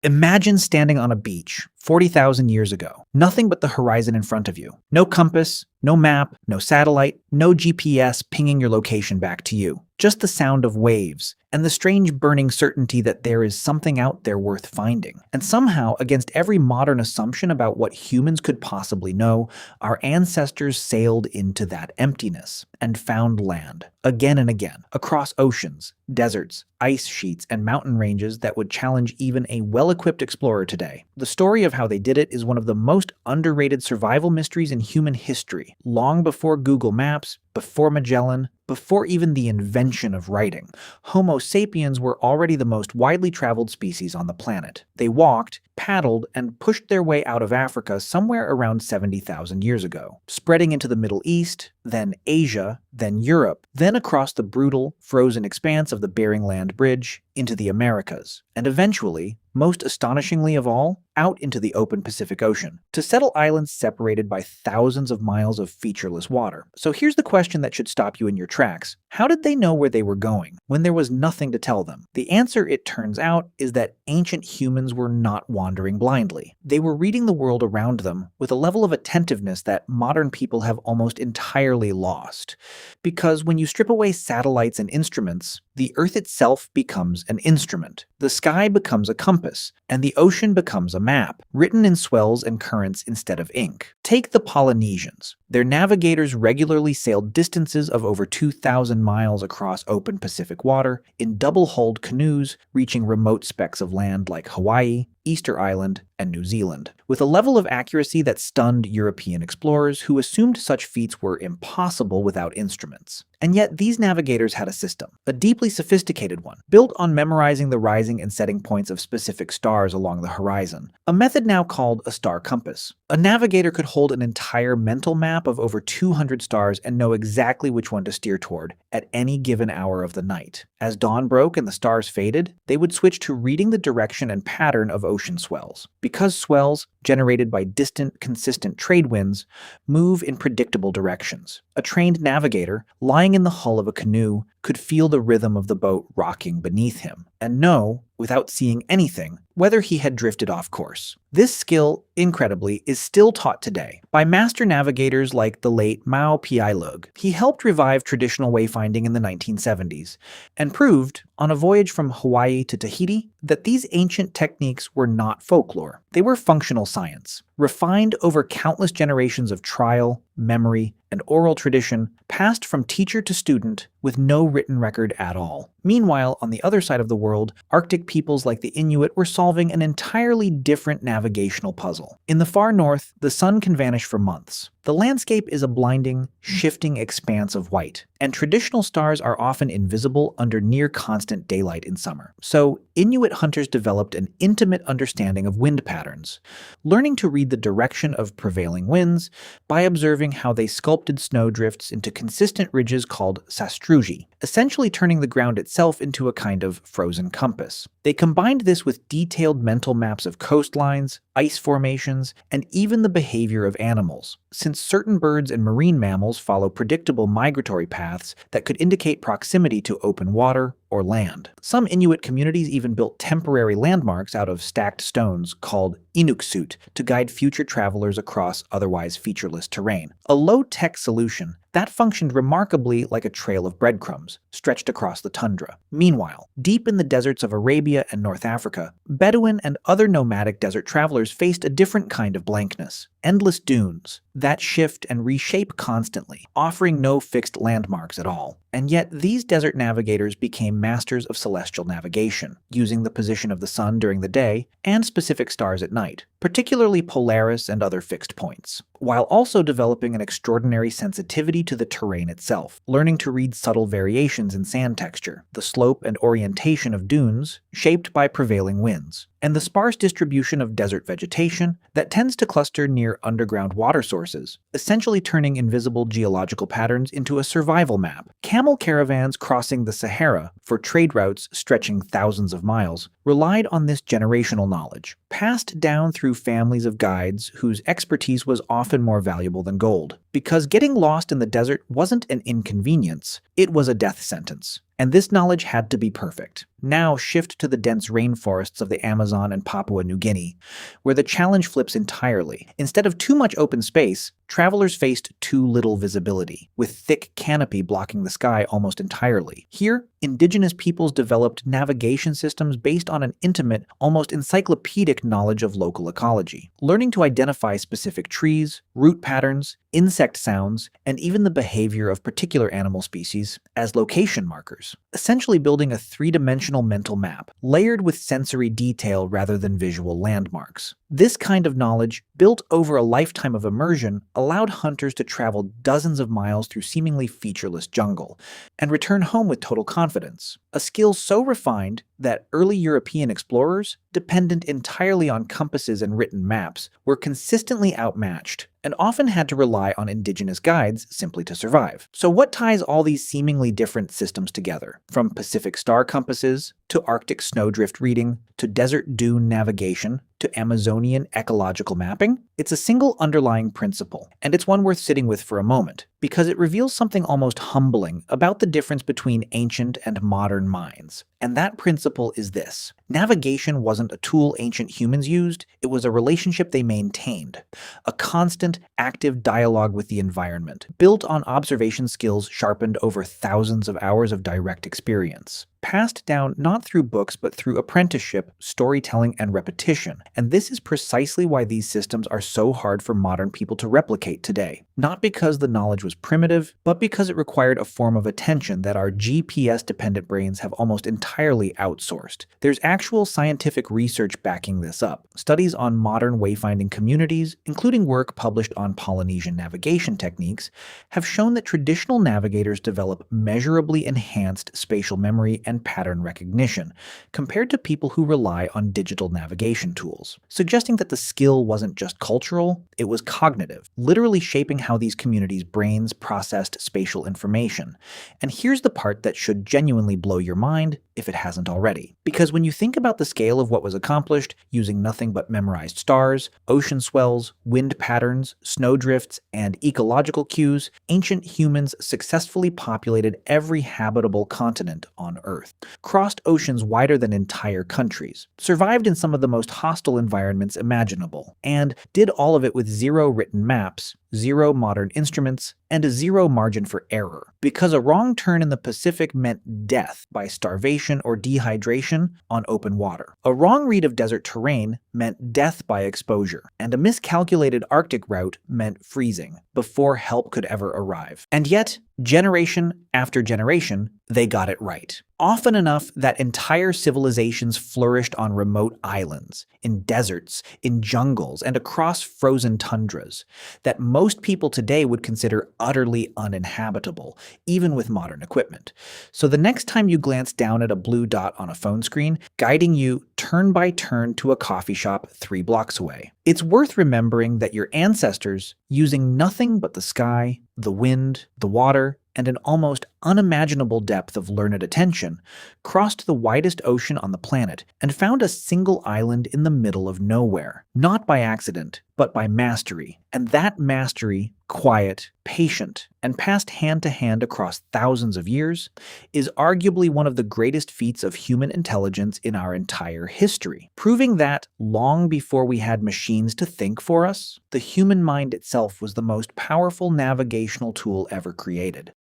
Imagine standing on a beach 40,000 years ago. Nothing but the horizon in front of you. No compass, no map, no satellite, no GPS pinging your location back to you. Just the sound of waves and the strange burning certainty that there is something out there worth finding. And somehow, against every modern assumption about what humans could possibly know, our ancestors sailed into that emptiness and found land, again and again, across oceans, deserts, ice sheets, and mountain ranges that would challenge even a well-equipped explorer today. The story of how they did it is one of the most underrated survival mysteries in human history, long before Google Maps, before Magellan, before even the invention of writing. Homo sapiens were already the most widely traveled species on the planet. They walked, paddled, and pushed their way out of Africa somewhere around 70,000 years ago, spreading into the Middle East, then Asia, then Europe, then across the brutal, frozen expanse of the Bering Land Bridge into the Americas, and eventually, most astonishingly of all, out into the open Pacific Ocean, to settle islands separated by thousands of miles of featureless water. So here's the question that should stop you in your tracks. How did they know where they were going when there was nothing to tell them? The answer, it turns out, is that ancient humans were not wandering blindly. They were reading the world around them with a level of attentiveness that modern people have almost entirely lost. Because when you strip away satellites and instruments, the Earth itself becomes an instrument. The sky becomes a compass, and the ocean becomes a map, written in swells and currents instead of ink. Take the Polynesians. Their navigators regularly sailed distances of over 2,000 miles across open Pacific water in double-hulled canoes, reaching remote specks of land like Hawaii, Easter Island, and New Zealand, with a level of accuracy that stunned European explorers who assumed such feats were impossible without instruments. And yet these navigators had a system, a deeply sophisticated one, built on memorizing the rising and setting points of specific stars along the horizon, a method now called a star compass. A navigator could hold an entire mental map of over 200 stars and know exactly which one to steer toward at any given hour of the night. As dawn broke and the stars faded, they would switch to reading the direction and pattern of ocean swells. Because swells, generated by distant, consistent trade winds, move in predictable directions. A trained navigator, lying in the hull of a canoe, could feel the rhythm of the boat rocking beneath him, and know, without seeing anything, whether he had drifted off course. This skill, incredibly, is still taught today by master navigators like the late Mao Piailug. He helped revive traditional wayfinding in the 1970s, and proved, on a voyage from Hawaii to Tahiti, that these ancient techniques were not folklore. They were functional science, refined over countless generations of trial, memory, and oral tradition, passed from teacher to student with no written record at all. Meanwhile, on the other side of the world, Arctic peoples like the Inuit were solving an entirely different navigational puzzle. In the far north, the sun can vanish for months. The landscape is a blinding, shifting expanse of white, and traditional stars are often invisible under near-constant daylight in summer. So, Inuit hunters developed an intimate understanding of wind patterns, learning to read the direction of prevailing winds by observing how they sculpted snowdrifts into consistent ridges called sastrugi, essentially turning the ground itself into a kind of frozen compass. They combined this with detailed mental maps of coastlines, ice formations, and even the behavior of animals, since certain birds and marine mammals follow predictable migratory paths that could indicate proximity to open water or land. Some Inuit communities even built temporary landmarks out of stacked stones called inuksut to guide future travelers across otherwise featureless terrain. A low-tech solution that functioned remarkably like a trail of breadcrumbs, stretched across the tundra. Meanwhile, deep in the deserts of Arabia and North Africa, Bedouin and other nomadic desert travelers faced a different kind of blankness. Endless dunes that shift and reshape constantly, offering no fixed landmarks at all. And yet, these desert navigators became masters of celestial navigation, using the position of the sun during the day and specific stars at night, particularly Polaris and other fixed points, while also developing an extraordinary sensitivity to the terrain itself, learning to read subtle variations in sand texture, the slope and orientation of dunes shaped by prevailing winds, and the sparse distribution of desert vegetation that tends to cluster near underground water sources, essentially turning invisible geological patterns into a survival map. Camel caravans crossing the Sahara for trade routes stretching thousands of miles relied on this generational knowledge, passed down through families of guides whose expertise was often more valuable than gold. because getting lost in the desert wasn't an inconvenience, it was a death sentence. And this knowledge had to be perfect. Now shift to the dense rainforests of the Amazon and Papua New Guinea, where the challenge flips entirely. Instead of too much open space, travelers faced too little visibility, with thick canopy blocking the sky almost entirely. Here, indigenous peoples developed navigation systems based on an intimate, almost encyclopedic knowledge of local ecology, learning to identify specific trees, route patterns, insect sounds, and even the behavior of particular animal species as location markers, essentially building a three-dimensional mental map, layered with sensory detail rather than visual landmarks. This kind of knowledge, built over a lifetime of immersion, allowed hunters to travel dozens of miles through seemingly featureless jungle, and return home with total confidence, a skill so refined that early European explorers, dependent entirely on compasses and written maps, were consistently outmatched, and often had to rely on indigenous guides simply to survive. So what ties all these seemingly different systems together? From Pacific star compasses, to Arctic snowdrift reading, to desert dune navigation, to Amazonian ecological mapping? It's a single underlying principle, and it's one worth sitting with for a moment, because it reveals something almost humbling about the difference between ancient and modern minds. And that principle is this: navigation wasn't a tool ancient humans used, it was a relationship they maintained. A constant, active dialogue with the environment, built on observation skills sharpened over thousands of hours of direct experience. Passed down not through books but through apprenticeship, storytelling, and repetition. And this is precisely why these systems are so hard for modern people to replicate today. Not because the knowledge was primitive, but because it required a form of attention that our GPS-dependent brains have almost entirely outsourced. There's actual scientific research backing this up. Studies on modern wayfinding communities, including work published on Polynesian navigation techniques, have shown that traditional navigators develop measurably enhanced spatial memory and pattern recognition, compared to people who rely on digital navigation tools, suggesting that the skill wasn't just cultural, it was cognitive, literally shaping how these communities' brains processed spatial information. And here's the part that should genuinely blow your mind, if it hasn't already. Because when you think about the scale of what was accomplished using nothing but memorized stars, ocean swells, wind patterns, snowdrifts, and ecological cues, ancient humans successfully populated every habitable continent on Earth, crossed oceans wider than entire countries, survived in some of the most hostile environments imaginable, and did all of it with zero written maps, zero modern instruments, and a zero margin for error, because a wrong turn in the Pacific meant death by starvation or dehydration on open water. A wrong read of desert terrain meant death by exposure, and a miscalculated Arctic route meant freezing before help could ever arrive. And yet, generation after generation, they got it right. Often enough that entire civilizations flourished on remote islands, in deserts, in jungles, and across frozen tundras, that most people today would consider utterly uninhabitable, even with modern equipment. So the next time you glance down at a blue dot on a phone screen, guiding you turn by turn to a coffee shop 3 blocks away, it's worth remembering that your ancestors, using nothing but the sky, the wind, the water, and an almost unimaginable depth of learned attention, crossed the widest ocean on the planet and found a single island in the middle of nowhere, not by accident, but by mastery. And that mastery, quiet, patient, and passed hand to hand across thousands of years, is arguably one of the greatest feats of human intelligence in our entire history, proving that, long before we had machines to think for us, the human mind itself was the most powerful navigational tool ever created.